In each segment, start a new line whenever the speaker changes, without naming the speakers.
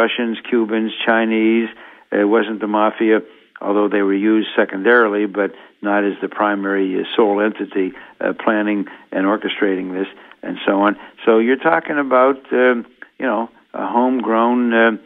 Russians, Cubans, Chinese. It wasn't the mafia, although they were used secondarily, but not as the primary sole entity planning and orchestrating this, and so on. So you're talking about, a homegrown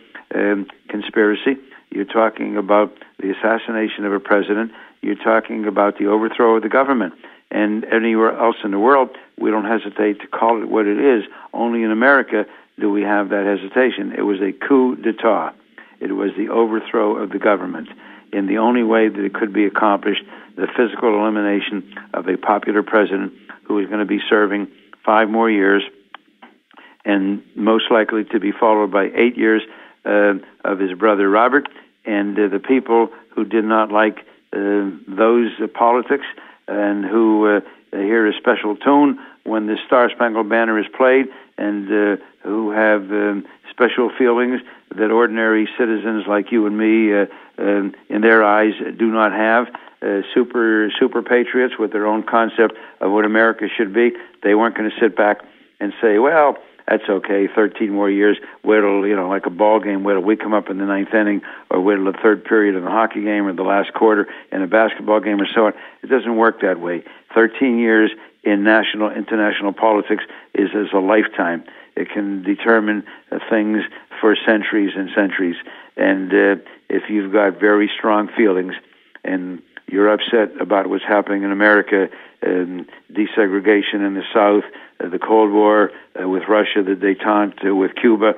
conspiracy. You're talking about the assassination of a president. You're talking about the overthrow of the government. And anywhere else in the world, we don't hesitate to call it what it is. Only in America do we have that hesitation. It was a coup d'etat. It was the overthrow of the government in the only way that it could be accomplished, the physical elimination of a popular president who is going to be serving 5 more years and most likely to be followed by 8 years of his brother Robert. And the people who did not like those politics and who hear a special tune when the Star-Spangled Banner is played, and who have special feelings that ordinary citizens like you and me, in their eyes, do not have. Super patriots with their own concept of what America should be. They weren't going to sit back and say, well, that's okay, 13 more years, wait till, like a ball game, wait till we come up in the 9th inning, or wait till the 3rd period of a hockey game, or the last quarter in a basketball game, or so on. It doesn't work that way. 13 years in national, international politics is as a lifetime. It can determine things for centuries and centuries. And if you've got very strong feelings, and you're upset about what's happening in America, desegregation in the South, the Cold War with Russia, the détente with Cuba,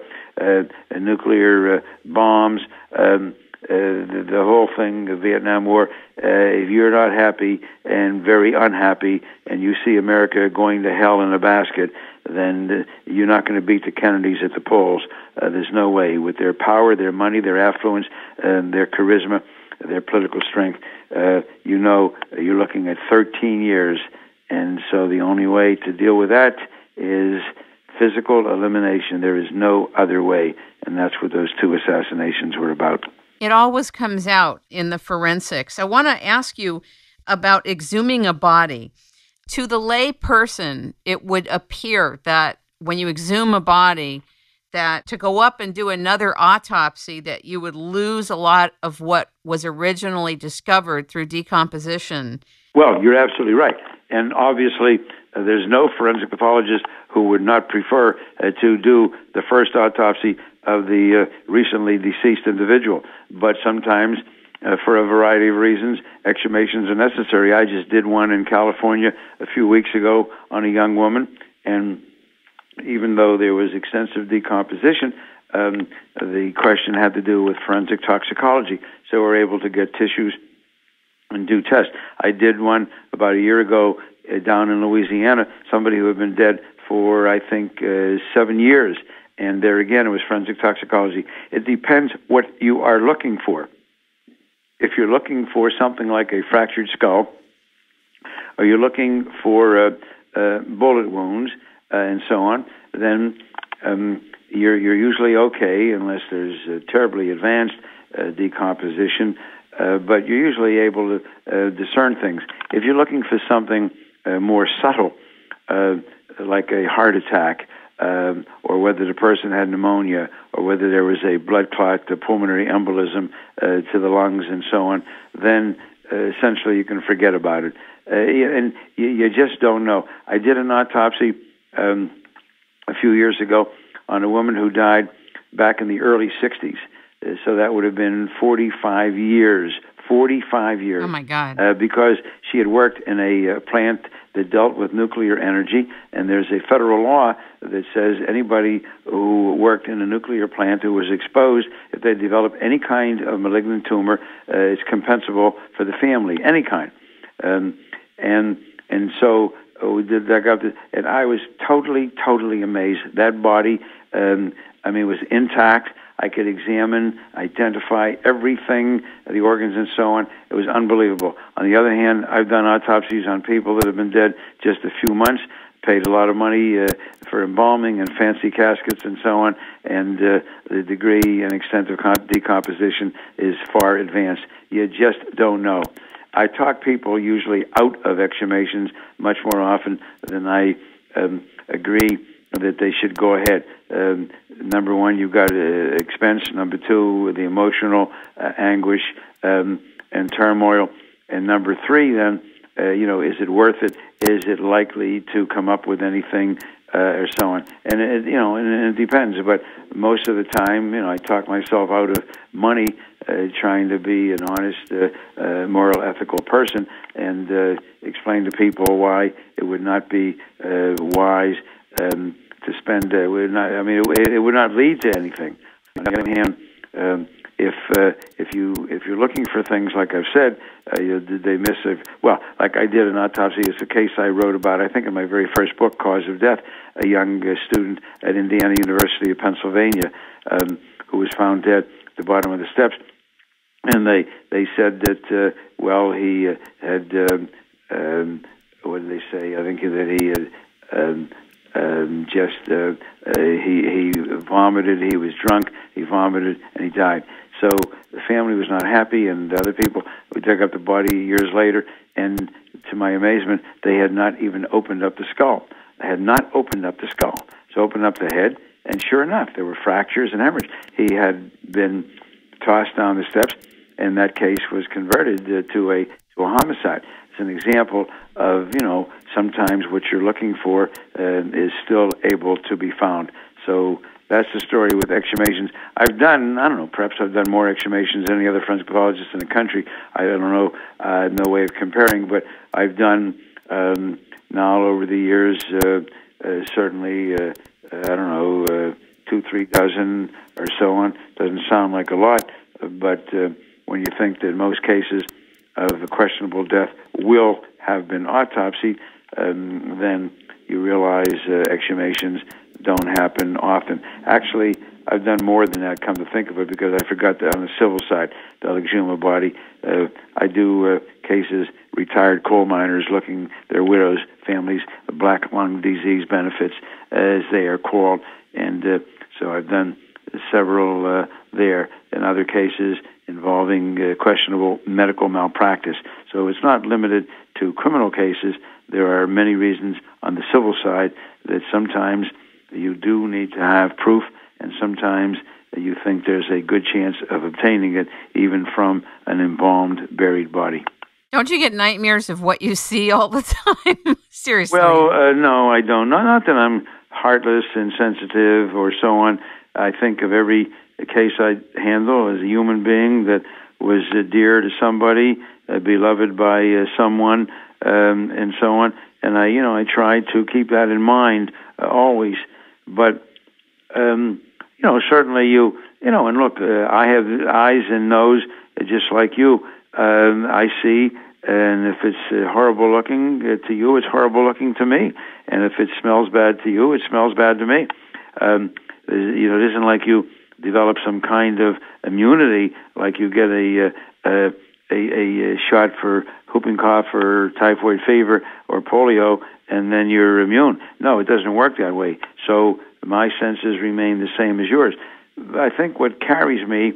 nuclear bombs, the whole thing, the Vietnam War. If you're not happy and very unhappy, and you see America going to hell in a basket, then you're not going to beat the Kennedys at the polls. There's no way. With their power, their money, their affluence, their charisma, their political strength, you're looking at 13 years. And so the only way to deal with that is physical elimination. There is no other way. And that's what those 2 assassinations were about.
It always comes out in the forensics. I want to ask you about exhuming a body. To the lay person, it would appear that when you exhume a body, that to go up and do another autopsy, that you would lose a lot of what was originally discovered through decomposition.
Well, you're absolutely right. And obviously, there's no forensic pathologist who would not prefer to do the first autopsy of the recently deceased individual. But sometimes, for a variety of reasons, exhumations are necessary. I just did one in California a few weeks ago on a young woman, and even though there was extensive decomposition, the question had to do with forensic toxicology. So we're able to get tissues and do tests. I did one about a year ago down in Louisiana, somebody who had been dead for, I think, 7 years. And there again, it was forensic toxicology. It depends what you are looking for. If you're looking for something like a fractured skull, or you're looking for bullet wounds, and so on, then you're usually okay, unless there's terribly advanced decomposition, but you're usually able to discern things. If you're looking for something more subtle, like a heart attack, or whether the person had pneumonia, or whether there was a blood clot, a pulmonary embolism to the lungs, and so on, then essentially you can forget about it. And you just don't know. I did an autopsy a few years ago on a woman who died back in the early 60s. So that would have been 45 years. 45 years.
Oh, my God.
Because she had worked in a plant that dealt with nuclear energy, and there's a federal law that says anybody who worked in a nuclear plant who was exposed, if they develop any kind of malignant tumor, it's compensable for the family, any kind. And so we did that, and I was totally amazed. That body, was intact. I could examine, identify everything, the organs and so on. It was unbelievable. On the other hand, I've done autopsies on people that have been dead just a few months, paid a lot of money for embalming and fancy caskets and so on, and the degree and extent of decomposition is far advanced. You just don't know. I talk people usually out of exhumations much more often than I agree that they should go ahead. Number one, you've got expense. Number two, the emotional anguish and turmoil. And number three, then, is it worth it? Is it likely to come up with anything or so on? And it depends. But most of the time, I talk myself out of money, trying to be an honest, moral, ethical person, and explain to people why it would not be wise to spend. It would not lead to anything. On the other hand, if you're looking for things, like I've said, did they miss it? Well, like I did an autopsy. It's a case I wrote about, I think, in my very first book, Cause of Death, a young student at Indiana University of Pennsylvania who was found dead at the bottom of the steps. And they said that, he had, what did they say? I think that he had he vomited, he was drunk, he vomited, and he died. So the family was not happy, and other people, we dug up the body years later, and to my amazement, they had not even opened up the skull. They had not opened up the skull. So opened up the head, and sure enough, there were fractures and hemorrhage. He had been tossed down the steps, and that case was converted to a homicide. It's an example of, sometimes what you're looking for is still able to be found. So that's the story with exhumations. I've done, perhaps I've done more exhumations than any other forensic pathologist in the country. I don't know, no way of comparing, but I've done now over the years, certainly, 2-3 dozen or so on. Doesn't sound like a lot, but when you think that most cases of a questionable death will have been autopsied, then you realize exhumations don't happen often. Actually, I've done more than that, come to think of it, because I forgot that on the civil side, they'll exhume a body. I do cases, retired coal miners looking their widows' families, black lung disease benefits, as they are called, and so I've done several there, and other cases involving questionable medical malpractice. So it's not limited to criminal cases. There are many reasons on the civil side that sometimes you do need to have proof, and sometimes you think there's a good chance of obtaining it even from an embalmed, buried body.
Don't you get nightmares of what you see all the time? Seriously.
Well, no, I don't. Not that I'm heartless, insensitive, or so on. I think of every case I handle as a human being that was dear to somebody, beloved by someone, and so on. And I try to keep that in mind always. But certainly and look, I have eyes and nose just like you. I see, and if it's horrible looking to you, it's horrible looking to me. And if it smells bad to you, it smells bad to me. It isn't like you develop some kind of immunity, like you get a shot for whooping cough or typhoid fever or polio, and then you're immune. No, it doesn't work that way. So my senses remain the same as yours. I think what carries me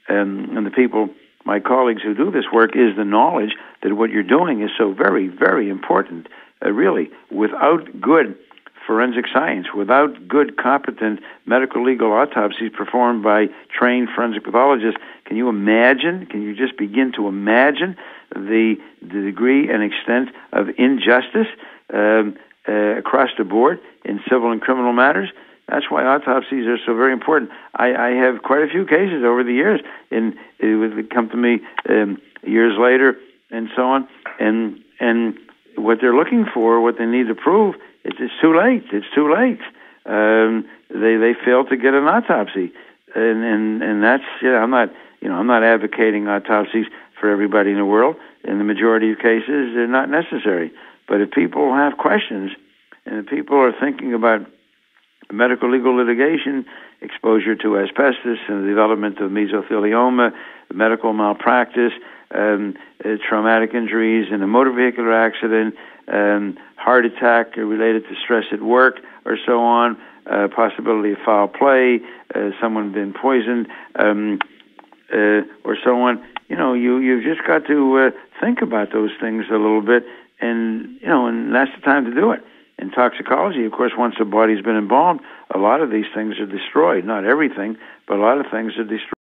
and the people, my colleagues who do this work, is the knowledge that what you're doing is so very, very important. Really, without good forensic science, without good, competent medical legal autopsies performed by trained forensic pathologists, can you just begin to imagine the degree and extent of injustice across the board in civil and criminal matters? That's why autopsies are so very important. I have quite a few cases over the years, and it would come to me years later and so on, and what they're looking for, what they need to prove, it's too late. It's too late. They failed to get an autopsy, and that's I'm not advocating autopsies for everybody in the world. In the majority of cases, they're not necessary. But if people have questions, and if people are thinking about medical legal litigation, exposure to asbestos, and the development of mesothelioma, medical malpractice, traumatic injuries in a motor vehicular accident, heart attack related to stress at work, or so on, possibility of foul play, someone been poisoned, or so on. You've just got to think about those things a little bit, and that's the time to do it. In toxicology, of course, once the body's been embalmed, a lot of these things are destroyed. Not everything, but a lot of things are destroyed.